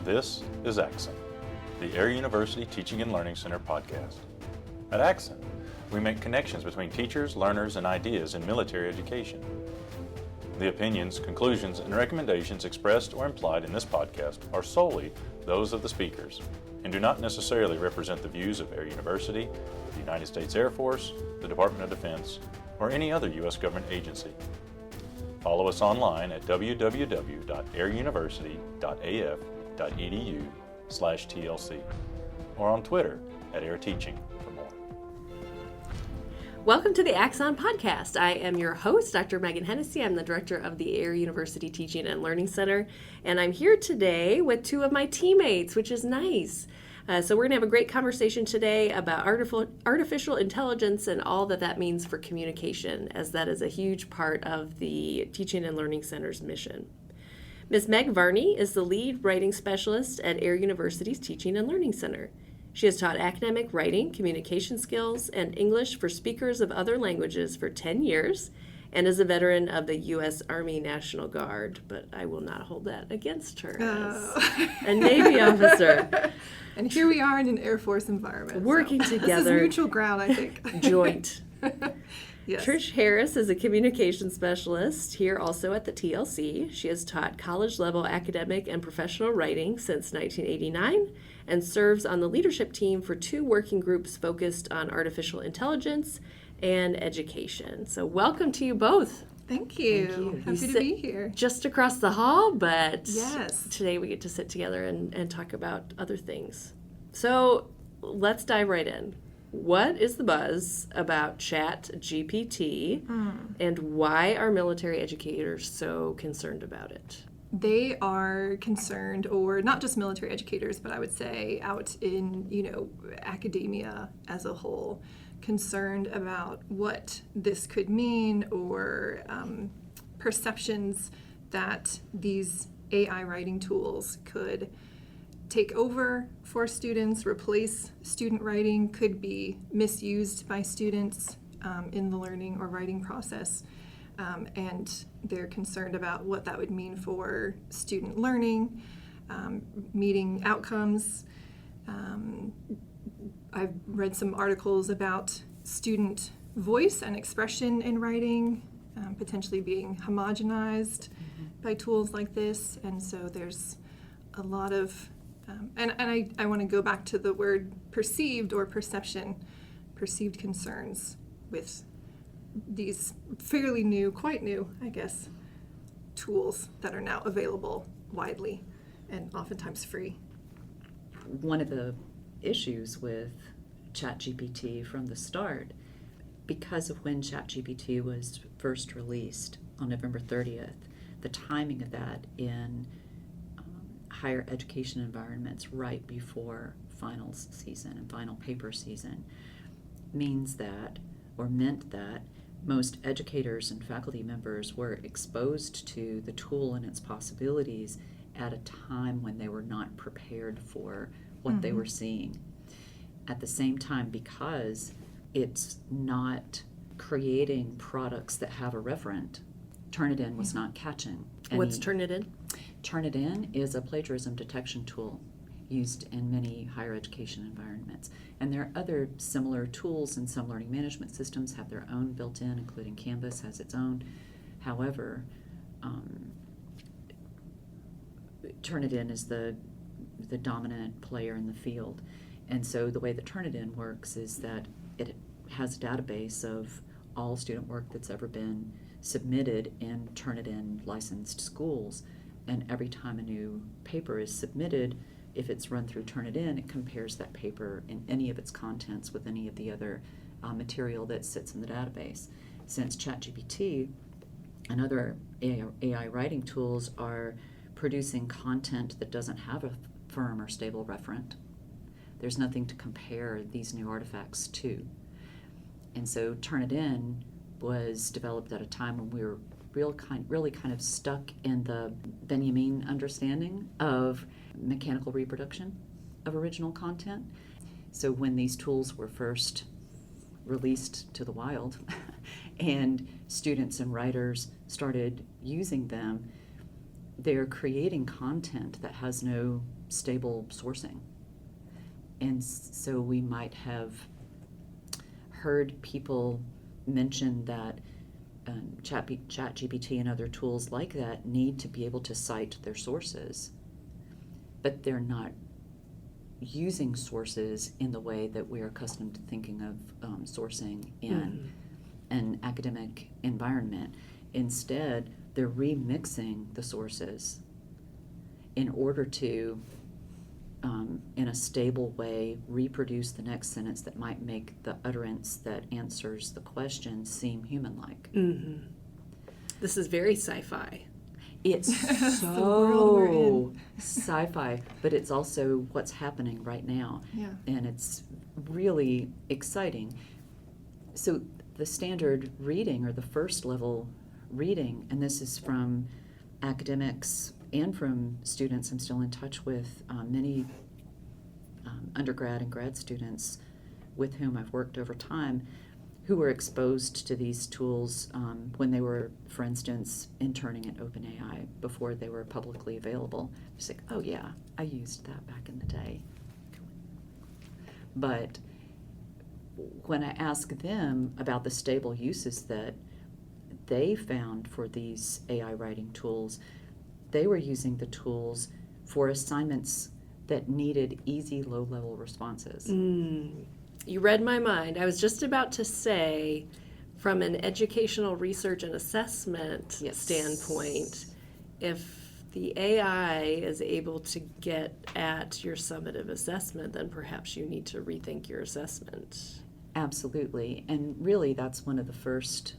This is Axon, the Air University Teaching and Learning Center podcast. At Axon, we make connections between teachers, learners, and ideas in military education. The opinions, conclusions, and recommendations expressed or implied in this podcast are solely those of the speakers and do not necessarily represent the views of Air University, the United States Air Force, the Department of Defense, or any other U.S. government agency. Follow us online at www.airuniversity.af.edu/TLC or on Twitter at AirTeaching for more. Welcome to the Axon podcast. I am your host, Dr. Megan Hennessy. I'm the director of the Air University Teaching and Learning Center, and I'm here today with two of my teammates, which is nice. So we're going to have a great conversation today about artificial intelligence and all that means for communication, as that is a huge part of the Teaching and Learning Center's mission. Ms. Meg Varney is the lead writing specialist at Air University's Teaching and Learning Center. She has taught academic writing, communication skills, and English for speakers of other languages for 10 years and is a veteran of the U.S. Army National Guard, but I will not hold that against her as a Navy officer. And here we are in an Air Force environment. Working together. This is mutual ground, I think. Joint. Yes. Trish Harris is a communication specialist here also at the TLC. She has taught college-level academic and professional writing since 1989 and serves on the leadership team for two working groups focused on artificial intelligence and education. So welcome to you both. Thank you. Thank you. Happy to be here. Just across the hall, but yes, today we get to sit together and talk about other things. So let's dive right in. What is the buzz about ChatGPT and why are military educators so concerned about it? They are concerned, or not just military educators, but I would say out in, academia as a whole, concerned about what this could mean or perceptions that these AI writing tools could take over for students, replace student writing, could be misused by students in the learning or writing process. And they're concerned about what that would mean for student learning, meeting outcomes. I've read some articles about student voice and expression in writing potentially being homogenized by tools like this. And so there's a lot of and I want to go back to the word perceived or perception, perceived concerns with these fairly new, quite new, I guess, tools that are now available widely and oftentimes free. One of the issues with ChatGPT from the start, because of when ChatGPT was first released on November 30th, the timing of that in higher education environments right before finals season and final paper season meant that most educators and faculty members were exposed to the tool and its possibilities at a time when they were not prepared for what they were seeing. At the same time, because it's not creating products that have a referent, Turnitin was not catching any. What's Turnitin? Turnitin is a plagiarism detection tool used in many higher education environments. And there are other similar tools, and some learning management systems have their own built in, including Canvas has its own. However, Turnitin is the dominant player in the field. And so the way that Turnitin works is that it has a database of all student work that's ever been submitted in Turnitin licensed schools. And every time a new paper is submitted, if it's run through Turnitin, it compares that paper in any of its contents with any of the other material that sits in the database. Since ChatGPT and other AI writing tools are producing content that doesn't have a firm or stable referent, there's nothing to compare these new artifacts to. And so Turnitin was developed at a time when we were really kind of stuck in the Benjamin understanding of mechanical reproduction of original content. So when these tools were first released to the wild and students and writers started using them, they're creating content that has no stable sourcing. And so we might have heard people mention that ChatGPT and other tools like that need to be able to cite their sources, but they're not using sources in the way that we're accustomed to thinking of sourcing in an academic environment. Instead, they're remixing the sources in order to, in a stable way, reproduce the next sentence that might make the utterance that answers the question seem human-like. Mm-hmm. This is very sci-fi. It's the world we're so in. sci-fi, but it's also what's happening right now. Yeah. And it's really exciting. So the standard reading, or the first level reading, and this is from academics and from students. I'm still in touch with many undergrad and grad students with whom I've worked over time, who were exposed to these tools when they were, for instance, interning at OpenAI before they were publicly available. It's like, oh yeah, I used that back in the day. But when I ask them about the stable uses that they found for these AI writing tools, they were using the tools for assignments that needed easy, low-level responses. You read my mind. I was just about to say, from an educational research and assessment Yes. standpoint, if the AI is able to get at your summative assessment, then perhaps you need to rethink your assessment. Absolutely. And really, that's one of the first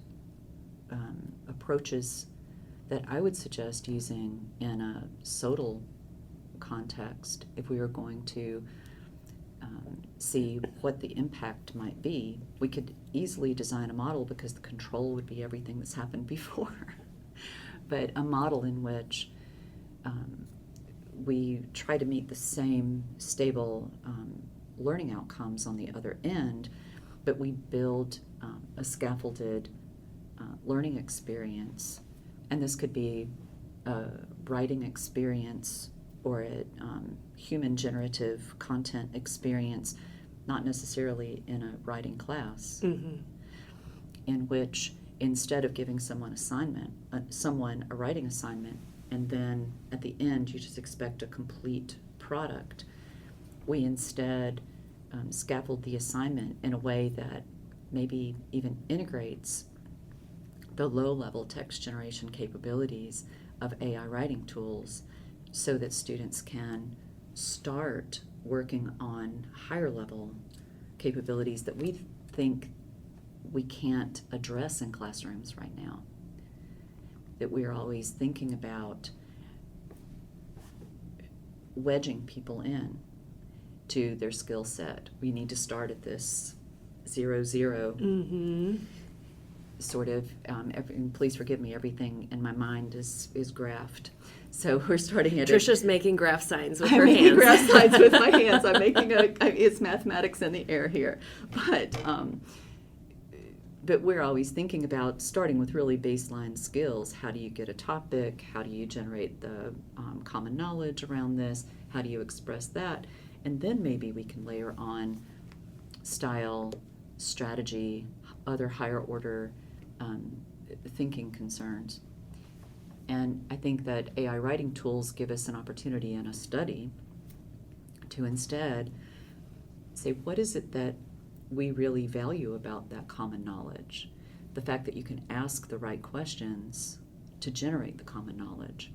approaches that I would suggest using in a SOTL context if we were going to see what the impact might be. We could easily design a model because the control would be everything that's happened before. But a model in which we try to meet the same stable learning outcomes on the other end, but we build a scaffolded learning experience. And this could be a writing experience or a human generative content experience, not necessarily in a writing class, in which instead of giving someone a writing assignment, and then at the end you just expect a complete product, we instead scaffold the assignment in a way that maybe even integrates the low-level text generation capabilities of AI writing tools so that students can start working on higher-level capabilities that we think we can't address in classrooms right now. That we're always thinking about wedging people in to their skill set. We need to start at this 0-0 sort of, and please forgive me, everything in my mind is graphed. So we're starting at Trisha's making graph signs with I'm her making hands. graph signs with my hands. I'm making it's mathematics in the air here. But we're always thinking about starting with really baseline skills. How do you get a topic? How do you generate the common knowledge around this? How do you express that? And then maybe we can layer on style, strategy, other higher order thinking concerns. And I think that AI writing tools give us an opportunity in a study to instead say, what is it that we really value about that common knowledge? The fact that you can ask the right questions to generate the common knowledge.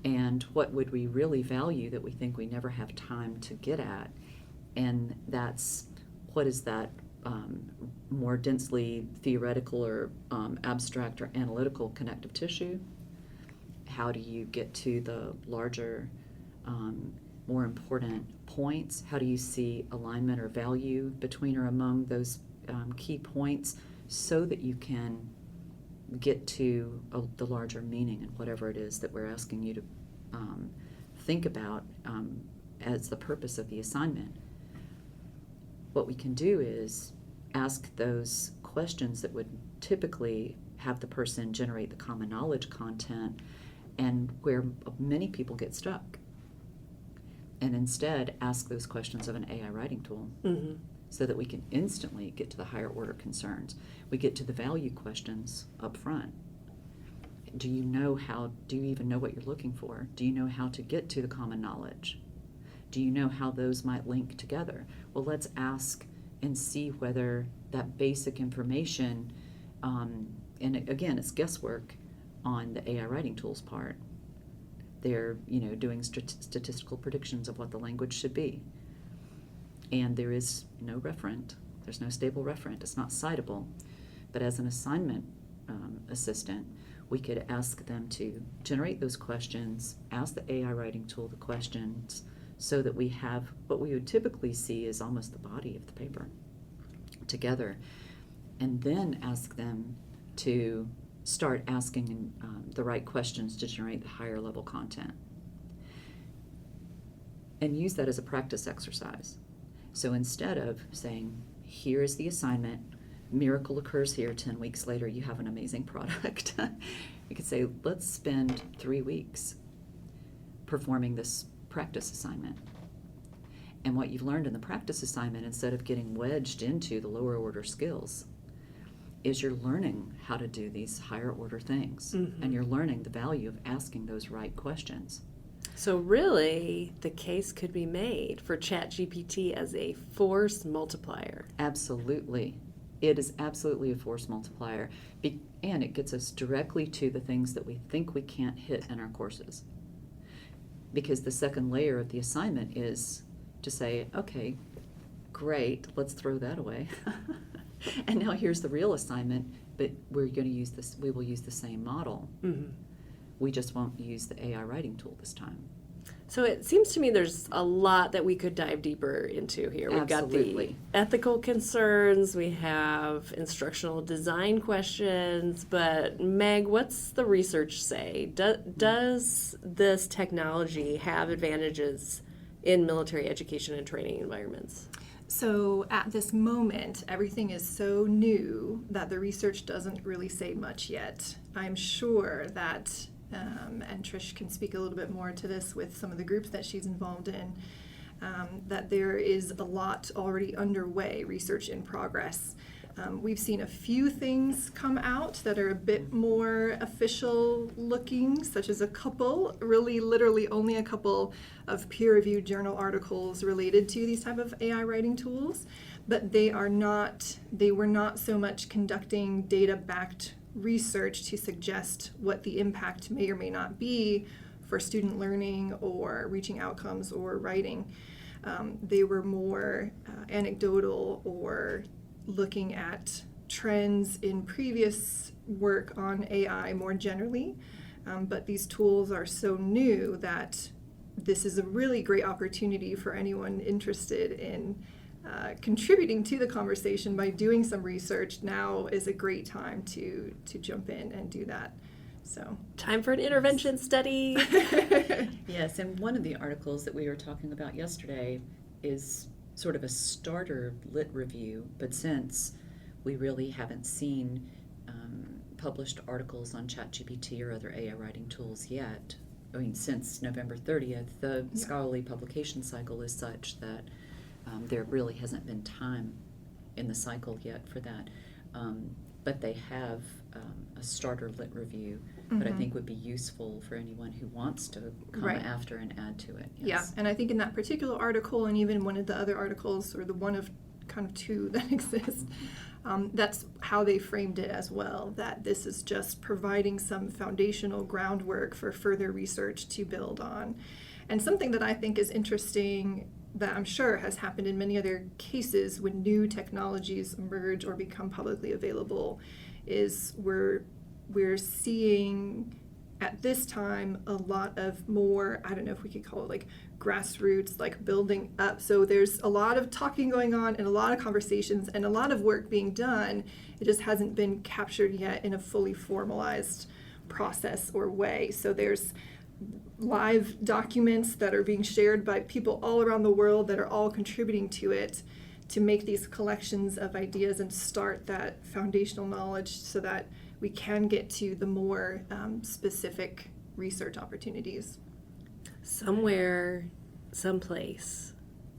And what would we really value that we think we never have time to get at? And that's, what is that more densely theoretical or abstract or analytical connective tissue? How do you get to the larger, more important points? How do you see alignment or value between or among those key points so that you can get to the larger meaning in whatever it is that we're asking you to think about as the purpose of the assignment? What we can do is ask those questions that would typically have the person generate the common knowledge content, and where many people get stuck and instead ask those questions of an AI writing tool so that we can instantly get to the higher order concerns. We get to the value questions up front. Do you even know what you're looking for? Do you know how to get to the common knowledge? Do you know how those might link together? Well, let's ask and see whether that basic information, and again, it's guesswork on the AI writing tool's part. They're, doing statistical predictions of what the language should be. And there is no referent. There's no stable referent. It's not citable. But as an assignment assistant, we could ask them to generate those questions, ask the AI writing tool the questions, so that we have what we would typically see is almost the body of the paper together, and then ask them to start asking the right questions to generate the higher level content. And use that as a practice exercise. So instead of saying, here is the assignment, miracle occurs here, 10 weeks later you have an amazing product, we could say, let's spend 3 weeks performing this practice assignment. And what you've learned in the practice assignment, instead of getting wedged into the lower order skills, is you're learning how to do these higher order things. And you're learning the value of asking those right questions. So really, the case could be made for ChatGPT as a force multiplier. Absolutely. It is absolutely a force multiplier. And it gets us directly to the things that we think we can't hit in our courses. Because the second layer of the assignment is to say, okay, great, let's throw that away. And now here's the real assignment, but we will use the same model. We just won't use the AI writing tool this time. So it seems to me there's a lot that we could dive deeper into here. We've Absolutely. got the ethical concerns, we have instructional design questions, but Meg, what's the research say? Does this technology have advantages in military education and training environments? So at this moment, everything is so new that the research doesn't really say much yet. I'm sure that, and Trish can speak a little bit more to this with some of the groups that she's involved in, that there is a lot already underway, research in progress. We've seen a few things come out that are a bit more official looking, such as a couple, really literally only a couple of peer-reviewed journal articles related to these type of AI writing tools, but they were not so much conducting data-backed research to suggest what the impact may or may not be for student learning or reaching outcomes or writing. They were more anecdotal or looking at trends in previous work on AI more generally, but these tools are so new that this is a really great opportunity for anyone interested in contributing to the conversation by doing some research. Now is a great time to jump in and do that. So time for an intervention study. Yes, and one of the articles that we were talking about yesterday is sort of a starter lit review, but since we really haven't seen published articles on ChatGPT or other AI writing tools yet, since November 30th, the scholarly publication cycle is such that there really hasn't been time in the cycle yet for that. But they have a starter lit review that I think would be useful for anyone who wants to come after and add to it. Yes. Yeah, and I think in that particular article, and even one of the other articles, or the one of kind of two that exist, that's how they framed it as well, that this is just providing some foundational groundwork for further research to build on. And something that I think is interesting that I'm sure has happened in many other cases when new technologies emerge or become publicly available is we're seeing at this time a lot of more, I don't know if we could call it like grassroots, like building up. So there's a lot of talking going on and a lot of conversations and a lot of work being done. It just hasn't been captured yet in a fully formalized process or way. So there's live documents that are being shared by people all around the world that are all contributing to it to make these collections of ideas and start that foundational knowledge so that we can get to the more specific research opportunities. Somewhere someplace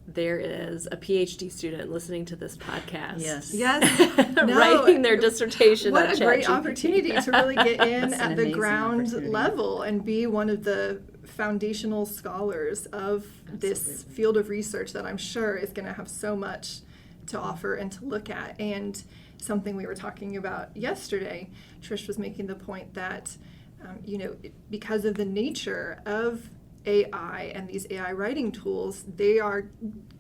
there is a PhD student listening to this podcast. Yes. No, writing their dissertation what on a great ChatGPT. opportunity to really get in That's an at the amazing ground opportunity. level and be one of the foundational scholars of this Absolutely. field of research that I'm sure is going to have so much to offer and to look at. And something we were talking about yesterday, Trish was making the point that, because of the nature of AI and these AI writing tools, they are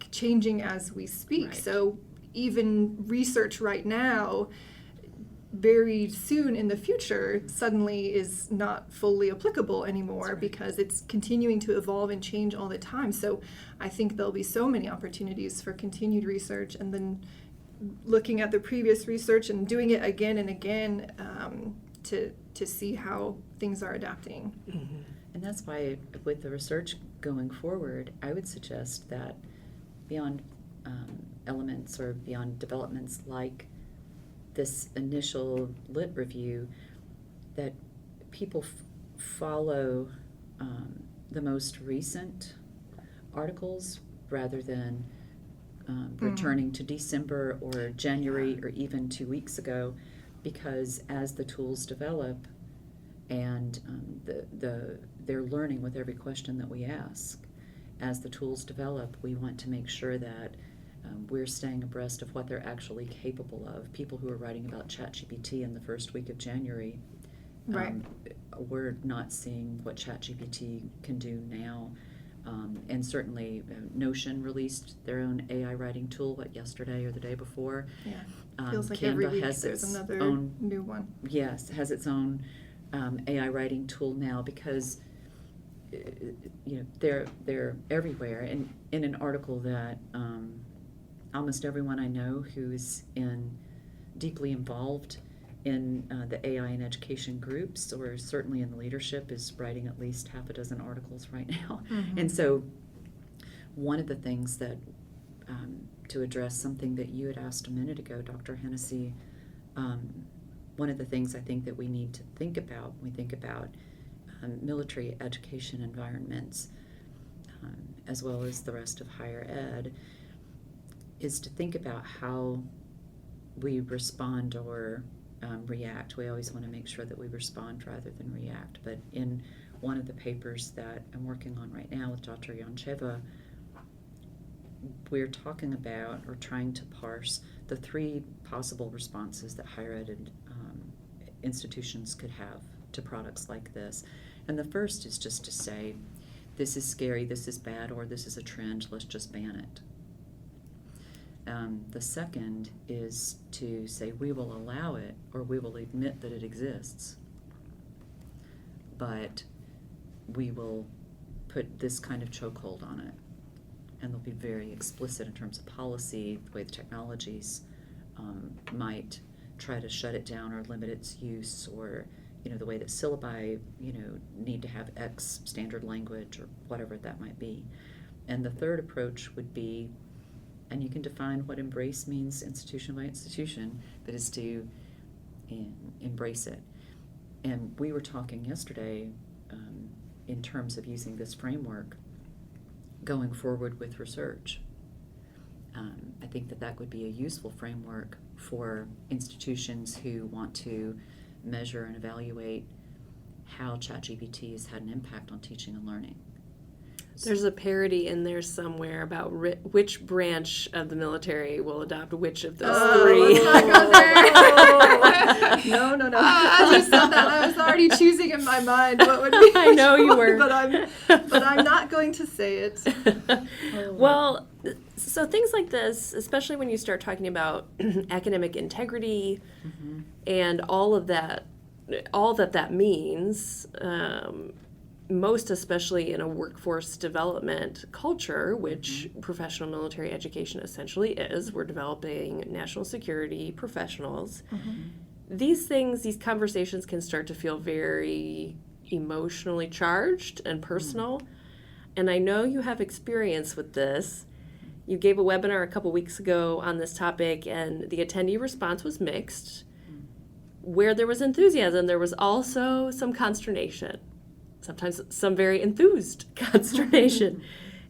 changing as we speak. Right. So even research right now, very soon in the future, suddenly is not fully applicable anymore. That's right. Because it's continuing to evolve and change all the time. So I think there'll be so many opportunities for continued research, and then looking at the previous research and doing it again and again to see how things are adapting. Mm-hmm. And that's why with the research going forward, I would suggest that beyond elements or beyond developments like this initial lit review, that people follow the most recent articles rather than returning to December or January or even 2 weeks ago, because as the tools develop and they're learning with every question that we ask, as the tools develop, we want to make sure that we're staying abreast of what they're actually capable of. People who are writing about ChatGPT in the first week of January, Right. We're not seeing what ChatGPT can do now. And certainly Notion released their own AI writing tool, yesterday or the day before. Yeah. Feels like Canva every week has there's its another own, new one. yes, has its own AI writing tool now, because they're everywhere. And in an article that almost everyone I know who's deeply involved in the AI in education groups, or certainly in the leadership, is writing at least half a dozen articles right now. Mm-hmm. And so one of the things that, to address something that you had asked a minute ago, Dr. Hennessy, one of the things I think that we need to think about when we think about military education environments, as well as the rest of higher ed, is to think about how we respond or react. We always want to make sure that we respond rather than react. But in one of the papers that I'm working on right now with Dr. Yancheva, we're talking about or trying to parse the three possible responses that higher ed institutions could have to products like this. And the first is just to say, this is scary, this is bad, or this is a trend, let's just ban it. The second is to say, we will allow it, or we will admit that it exists, but we will put this kind of chokehold on it. And they'll be very explicit in terms of policy, the way the technologies might try to shut it down or limit its use, or the way that syllabi need to have X standard language or whatever that might be. And the third approach would be, and you can define what embrace means institution by institution, but is to embrace it. And we were talking yesterday in terms of using this framework going forward with research. I think that would be a useful framework for institutions who want to measure and evaluate how ChatGPT has had an impact on teaching and learning. There's a parody in there somewhere about which branch of the military will adopt which of those three. Let's not go there. No. As you said that, I was already choosing in my mind what would be. I know you were. But I'm not going to say it. Well, so things like this, especially when you start talking about academic integrity and all that means, most especially in a workforce development culture, which professional military education essentially is. We're developing national security professionals. These conversations can start to feel very emotionally charged and personal. And I know you have experience with this. You gave a webinar a couple weeks ago on this topic, and the attendee response was mixed. Where there was enthusiasm, there was also some consternation. Sometimes some very enthused consternation.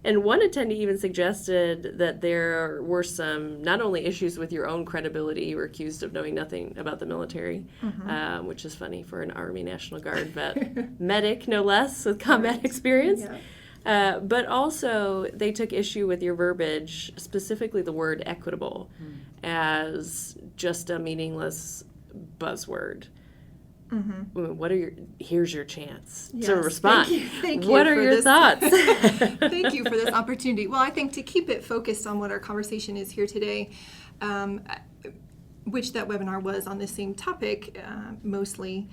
And one attendee even suggested that there were some, not only issues with your own credibility, you were accused of knowing nothing about the military, which is funny for an Army National Guard vet, medic no less, with combat experience. Yeah. But also, they took issue with your verbiage, specifically the word equitable, as just a meaningless buzzword. Here's your chance to respond. Thank you what are for your this. thoughts? Thank you for this opportunity. Well, I think to keep it focused on what our conversation is here today, which that webinar was on the same topic mostly,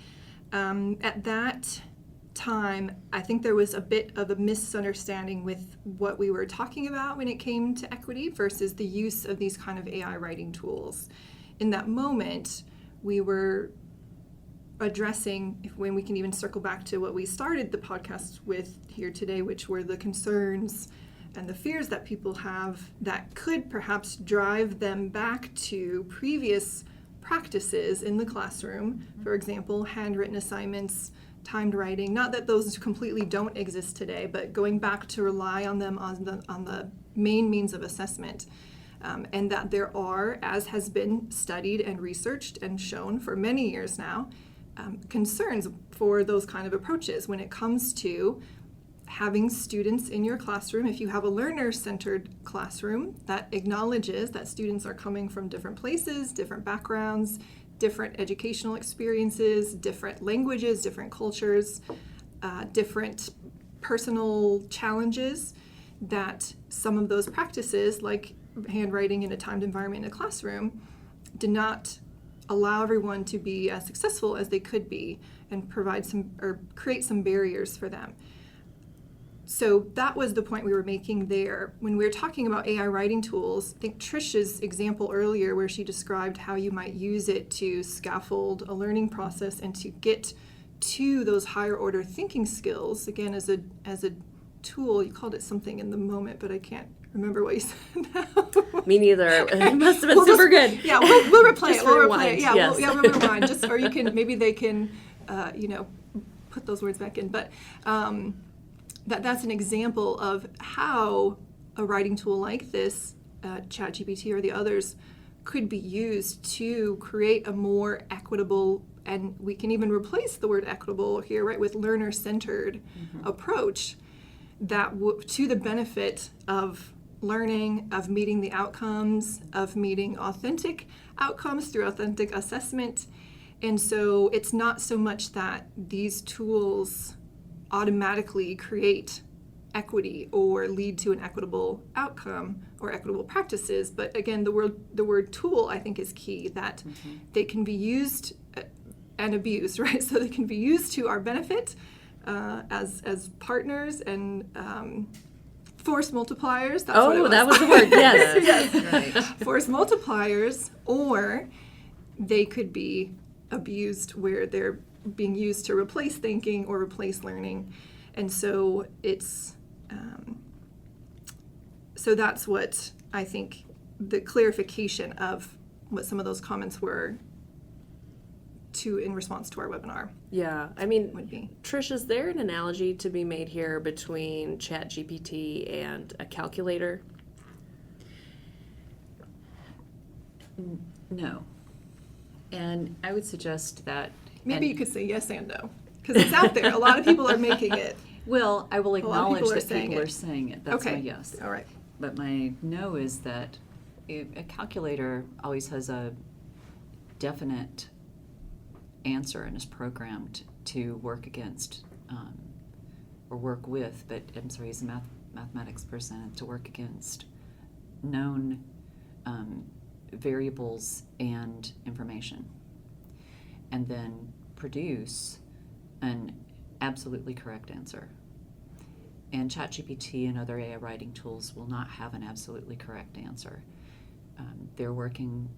at that time, I think there was a bit of a misunderstanding with what we were talking about when it came to equity versus the use of these kind of AI writing tools. In that moment, we were addressing, when we can even circle back to what we started the podcast with here today, which were the concerns and the fears that people have that could perhaps drive them back to previous practices in the classroom. For example, handwritten assignments, timed writing. Not that those completely don't exist today, but going back to rely on them on the main means of assessment. And that there are, as has been studied and researched and shown for many years now, concerns for those kind of approaches when it comes to having students in your classroom. If you have a learner-centered classroom that acknowledges that students are coming from different places, different backgrounds, different educational experiences, different languages, different cultures, different personal challenges, that some of those practices, like handwriting in a timed environment in a classroom, do not allow everyone to be as successful as they could be and provide some or create some barriers for them. So that was the point we were making there. When we were talking about AI writing tools, I think Trish's example earlier where she described how you might use it to scaffold a learning process and to get to those higher order thinking skills, again, as a tool. You called it something in the moment, but I can't remember what you said now. Me neither. It must have been super good. Yeah, we'll replay it. We'll rewind, replay it. Yeah, yes. we'll rewind. Just, or you can, maybe they can, put those words back in. But that's an example of how a writing tool like this, ChatGPT or the others, could be used to create a more equitable, and we can even replace the word equitable here, right, with learner-centered approach that to the benefit of learning, of meeting the outcomes, of meeting authentic outcomes through authentic assessment. And so it's not so much that these tools automatically create equity or lead to an equitable outcome or equitable practices, but again, the word tool, I think, is key, that they can be used and abused, right? So they can be used to our benefit as partners and force multipliers. That's what it was. That was the word, yes. Yes. Right. Force multipliers, or they could be abused where they're being used to replace thinking or replace learning. And so it's so that's what I think the clarification of what some of those comments were in response to our webinar. Yeah, I mean, would be. Trish, is there an analogy to be made here between ChatGPT and a calculator? No. And I would suggest that... Maybe you could say yes and no, because it's out there. A lot of people are making it. Well, I will acknowledge that saying people it. are saying it. That's Okay. my yes. All right. But my no is that a calculator always has a definite answer and is programmed to work against or work with, but I'm sorry, he's a mathematics person, to work against known variables and information, and then produce an absolutely correct answer. And ChatGPT and other AI writing tools will not have an absolutely correct answer. They're working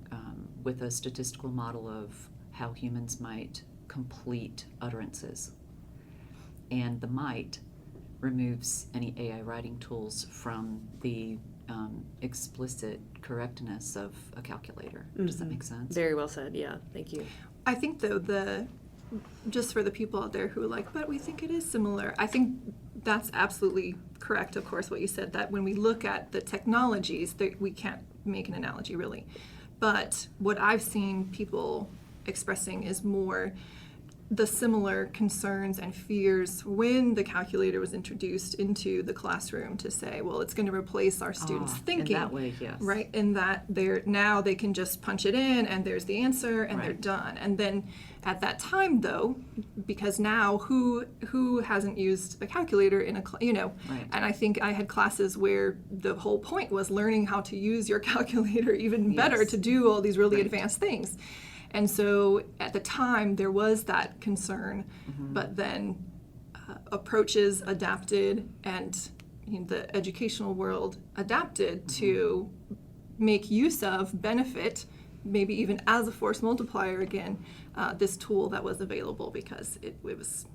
with a statistical model of how humans might complete utterances. And the might removes any AI writing tools from the explicit correctness of a calculator. Does that make sense? Very well said, yeah, thank you. I think, though, just for the people out there who are like, but we think it is similar, I think That's absolutely correct, of course, what you said, that when we look at the technologies, we can't make an analogy really. But what I've seen people expressing is more the similar concerns and fears when the calculator was introduced into the classroom, to say, well, it's going to replace our students' thinking. In that way, yes. Right, in that now they can just punch it in and there's the answer and they're done. And then at that time, though, because now who hasn't used a calculator in a Right. and I think I had classes where the whole point was learning how to use your calculator even better Yes. to do all these really Right. advanced things. And so at the time there was that concern, but then approaches adapted, and the educational world adapted to make use of, benefit, maybe even as a force multiplier again, this tool that was available, because it was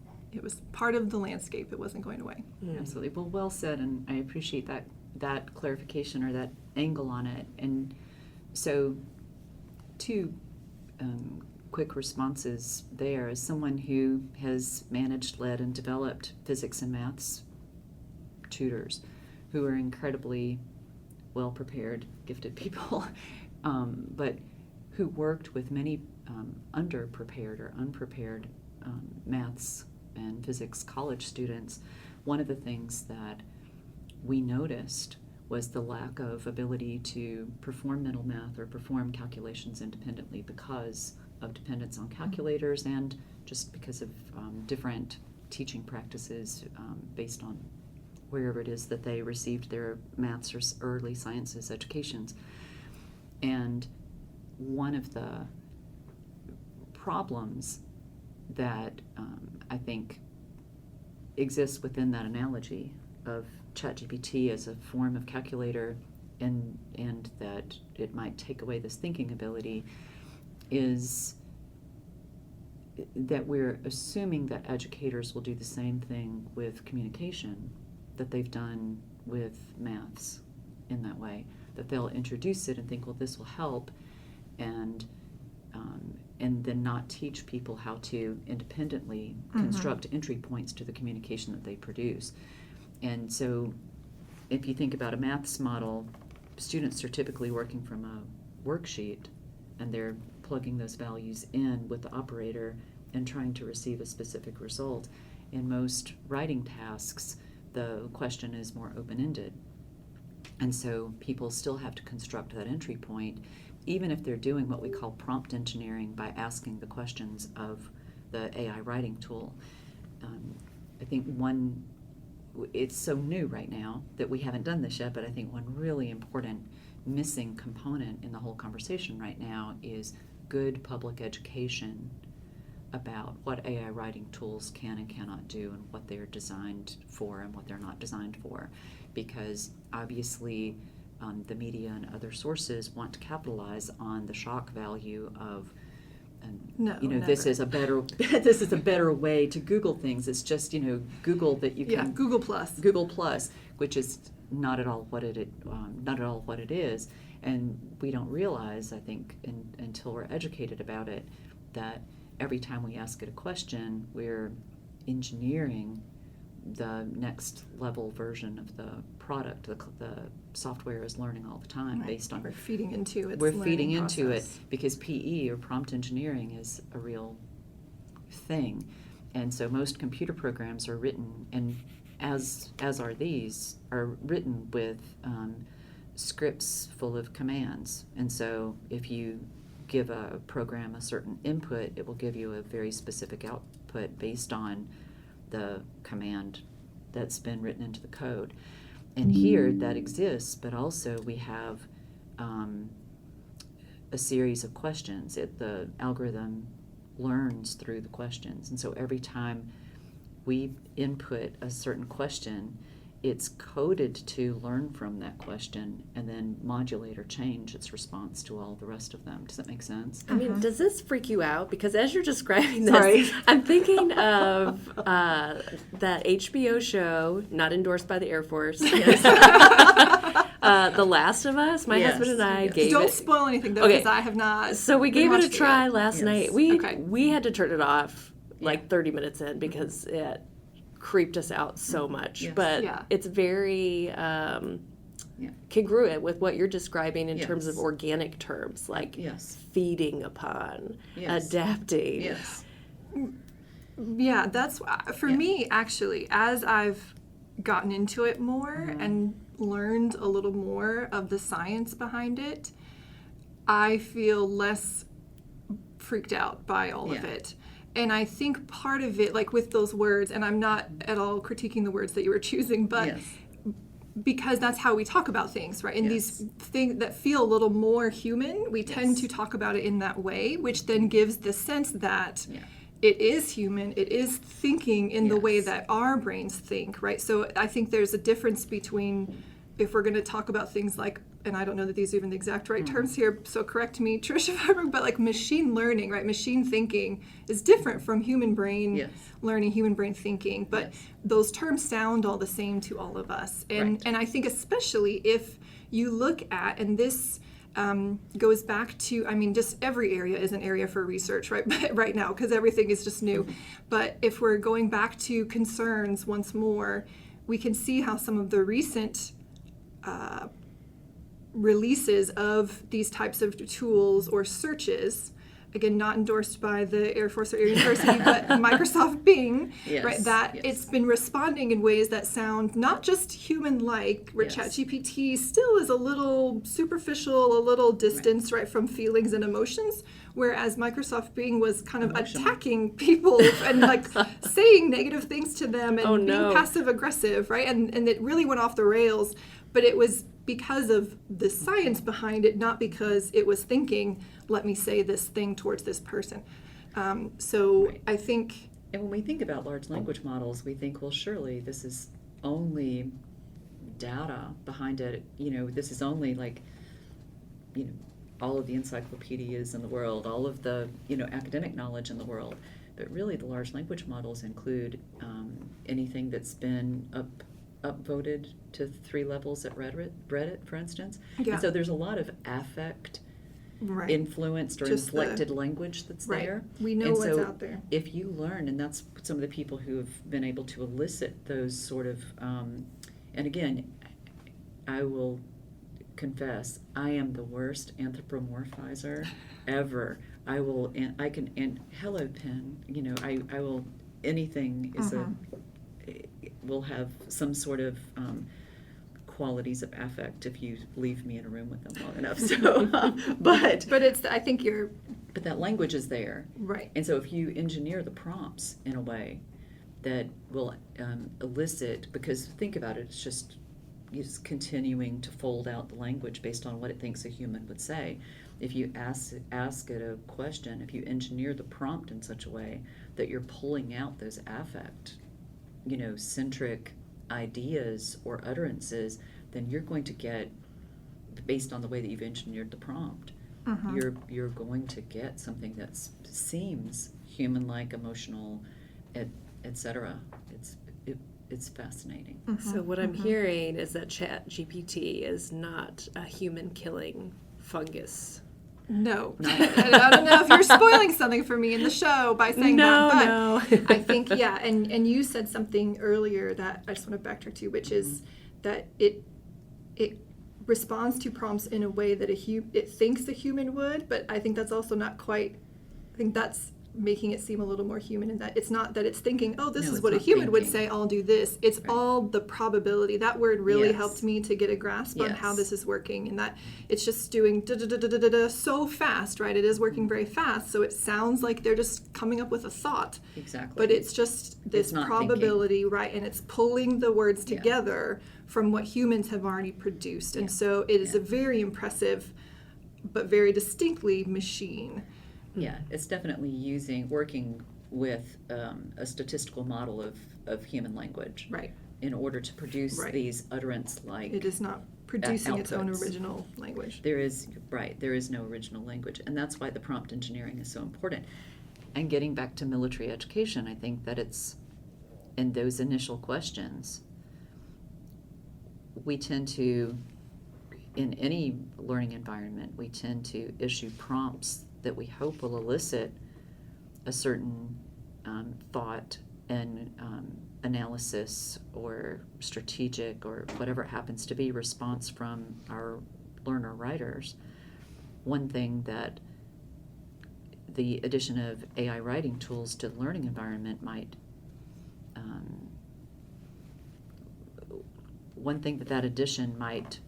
part of the landscape. It wasn't going away. Absolutely. Well said, and I appreciate that clarification or that angle on it. And so, two quick responses there. As someone who has managed, led, and developed physics and maths tutors who are incredibly well-prepared, gifted people, but who worked with many underprepared or unprepared maths and physics college students, one of the things that we noticed was the lack of ability to perform mental math or perform calculations independently because of dependence on calculators and just because of different teaching practices based on wherever it is that they received their maths or early sciences educations. And one of the problems that I think exists within that analogy of ChatGPT as a form of calculator and that it might take away this thinking ability is that we're assuming that educators will do the same thing with communication that they've done with maths in that way, that they'll introduce it and think, well, this will help, and then not teach people how to independently construct entry points to the communication that they produce. And so if you think about a maths model, students are typically working from a worksheet and they're plugging those values in with the operator and trying to receive a specific result. In most writing tasks, the question is more open-ended. And so people still have to construct that entry point, even if they're doing what we call prompt engineering by asking the questions of the AI writing tool. I think it's so new right now that we haven't done this yet, but I think one really important missing component in the whole conversation right now is good public education about what AI writing tools can and cannot do and what they're designed for and what they're not designed for. Because obviously the media and other sources want to capitalize on the shock value of this is a better way to Google things. It's just Google that you can Google Plus, which is not at all what it is, and we don't realize, I think, until we're educated about it, that every time we ask it a question, we're engineering the next level version of the product. The software is learning all the time based on we're feeding into its we're feeding into process. it because PE or prompt engineering is a real thing, and so most computer programs are written, and as are these, are written with scripts full of commands. And so if you give a program a certain input, it will give you a very specific output based on the command that's been written into the code. And here that exists, but also we have a series of questions. The algorithm learns through the questions. And so every time we input a certain question, it's coded to learn from that question and then modulate or change its response to all the rest of them. Does that make sense? I mean, does this freak you out? Because as you're describing this, Sorry. I'm thinking of that HBO show, not endorsed by the Air Force, The Last of Us. My Yes. husband and I Yes. gave Don't it. spoil anything though, Okay. because I have not. So we gave it a watched try yet. last Yes. night. Okay. We had to turn it off like 30 minutes in because it creeped us out so much. Yes. But Yeah. it's very congruent with what you're describing in Yes. terms of organic terms, like Yes. feeding upon, Yes. adapting. Yes. Yeah, that's for Yeah. me actually, as I've gotten into it more and learned a little more of the science behind it, I feel less freaked out by all of Yeah. it. And I think part of it, like with those words, and I'm not at all critiquing the words that you were choosing, but Yes. because that's how we talk about things, right? And Yes. these things that feel a little more human, we tend Yes. to talk about it in that way, which then gives the sense that Yeah. it is human, it is thinking in the way Yes. that our brains think, right? So I think there's a difference between, if we're going to talk about things like, and I don't know that these are even the exact right terms here, so correct me, Trish, if I'm wrong, but like machine learning, right? Machine thinking is different from human brain Yes. learning, human brain thinking, but Yes. those terms sound all the same to all of us. And Right. and I think especially if you look at, and this goes back to, I mean, just every area is an area for research right now, because everything is just new. But if we're going back to concerns once more, we can see how some of the recent releases of these types of tools or searches, again, not endorsed by the Air Force or Air University, but Microsoft Bing, Yes, right? That yes. it's been responding in ways that sound not just human-like, where Yes. ChatGPT still is a little superficial, a little distanced, right, from feelings and emotions, whereas Microsoft Bing was kind of Emotional. attacking people and like saying negative things to them and Oh, being no. passive-aggressive, right? And it really went off the rails, but it was because of the science behind it, not because it was thinking, let me say this thing towards this person. So Right. I think, And when we think about large language models, we think, well, surely this is only data behind it. You know, this is only like, you know, all of the encyclopedias in the world, all of the, you know, academic knowledge in the world. But really, the large language models include anything that's been upvoted to 3 levels at Reddit, for instance. Yeah. And so there's a lot of affect right, influenced or Just the- inflected language that's right. there. We know And what's so out there. if you learn, and that's some of the people who have been able to elicit those sort of, and again, I will confess, I am the worst anthropomorphizer ever. I can, and hello pen, you know, I will, anything is will have some sort of qualities of affect if you leave me in a room with them long enough. So, but it's, I think you're that language is there. right. And so if you engineer the prompts in a way that will elicit, because think about it, it's just continuing to fold out the language based on what it thinks a human would say. If you ask it a question, if you engineer the prompt in such a way that you're pulling out those affect, you know, centric ideas or utterances, then you're going to get, based on the way that you've engineered the prompt, you're going to get something that seems human-like, emotional, etc. It's fascinating. So what I'm hearing is that ChatGPT is not a human-killing fungus. No. And I don't know if you're spoiling something for me in the show by saying that, but I think, yeah, and you said something earlier that I just want to backtrack to, which is that it responds to prompts in a way that it thinks a human would, but I think that's also not quite, I think that's making it seem a little more human in that it's not that it's thinking, oh, this No, is it's what a not human would thinking. say, I'll do this. It's Right. all the probability. That word really Yes. helped me to get a grasp on how Yes. this is working, and that it's just doing da-da-da-da-da-da so fast, right? It is working very fast, so it sounds like they're just coming up with a thought. Exactly. But it's just this It's not probability, right? And it's pulling the words Yeah. together from what humans have already produced. And so it is a very impressive, but very distinctly machine. Yeah, it's definitely working with a statistical model of human language, Right. in order to produce Right. these utterance-like. It is not producing its own outputs. original language. There is no original language, and that's why the prompt engineering is so important. And getting back to military education, I think that it's in those initial questions, we tend to, in any learning environment, we tend to issue prompts that we hope will elicit a certain thought and analysis or strategic or whatever it happens to be response from our learner writers, one thing that the addition of AI writing tools to the learning environment might, one thing that addition might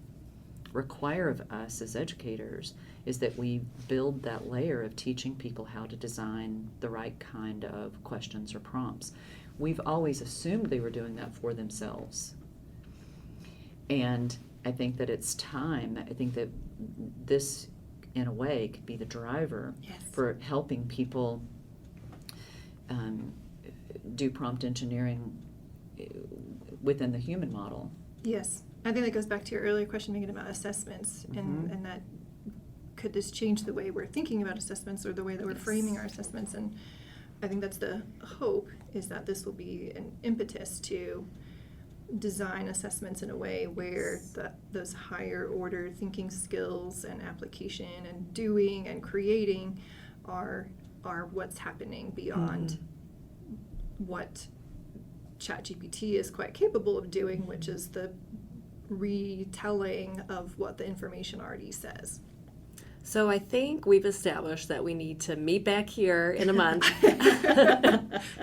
require of us as educators is that we build that layer of teaching people how to design the right kind of questions or prompts. We've always assumed they were doing that for themselves. And I think that it's time, I think that this, in a way, could be the driver for helping people do prompt engineering within the human model. Yes. I think that goes back to your earlier question, Megan, about assessments, and that could this change the way we're thinking about assessments or the way that we're framing our assessments. And I think that's the hope, is that this will be an impetus to design assessments in a way where those higher order thinking skills and application and doing and creating are what's happening beyond what ChatGPT is quite capable of doing, which is the retelling of what the information already says. So I think we've established that we need to meet back here in a month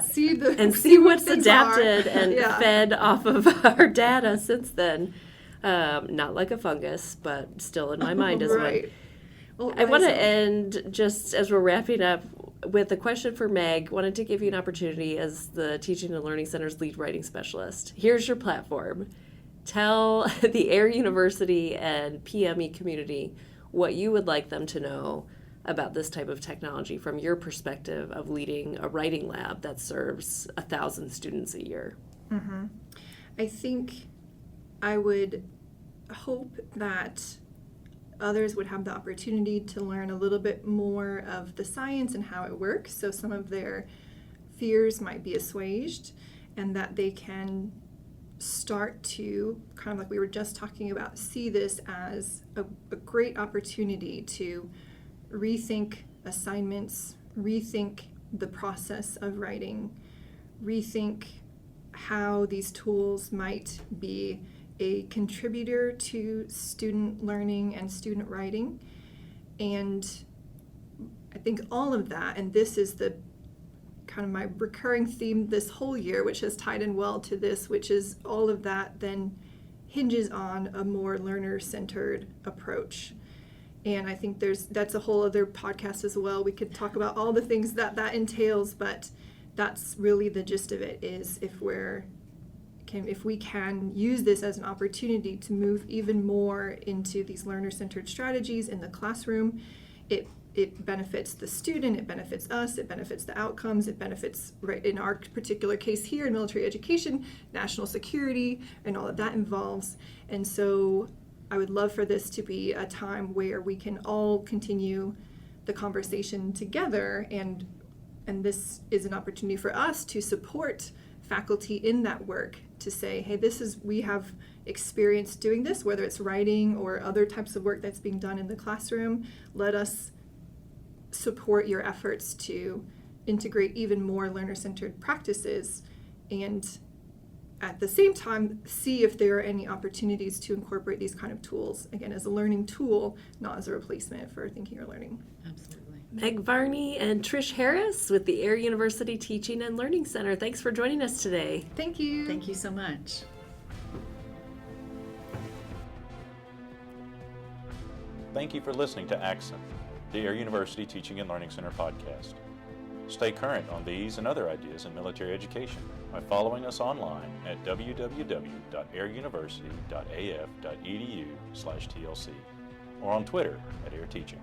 see what's adapted and fed off of our data since then. Not like a fungus, but still in my mind as one. Well, I want to end, just as we're wrapping up, with a question for Meg. Wanted to give you an opportunity as the Teaching and Learning Center's lead writing specialist. Here's your platform. Tell the Air University and PME community what you would like them to know about this type of technology from your perspective of leading a writing lab that serves 1,000 students a year. Mm-hmm. I think I would hope that others would have the opportunity to learn a little bit more of the science and how it works, so some of their fears might be assuaged, and that they can start to, kind of like we were just talking about, see this as a great opportunity to rethink assignments, rethink the process of writing, rethink how these tools might be a contributor to student learning and student writing. And I think all of that, and this is the kind of my recurring theme this whole year, which has tied in well to this, which is all of that then hinges on a more learner-centered approach. And I think that's a whole other podcast as well. We could talk about all the things that entails, but that's really the gist of it, is if we can use this as an opportunity to move even more into these learner-centered strategies in the classroom, it benefits the student, it benefits us, it benefits the outcomes, it benefits, right, in our particular case here in military education, national security, and all that that involves. And so I would love for this to be a time where we can all continue the conversation together, and this is an opportunity for us to support faculty in that work, to say, hey, we have experience doing this, whether it's writing or other types of work that's being done in the classroom. Let us support your efforts to integrate even more learner-centered practices, and at the same time see if there are any opportunities to incorporate these kind of tools, again, as a learning tool, not as a replacement for thinking or learning. Absolutely. Meg Varney and Trish Harris with the Air University Teaching and Learning Center. Thanks for joining us today. Thank you. Thank you so much. Thank you for listening to Axon, the Air University Teaching and Learning Center podcast. Stay current on these and other ideas in military education by following us online at www.airuniversity.af.edu/TLC or on Twitter @AirTeaching.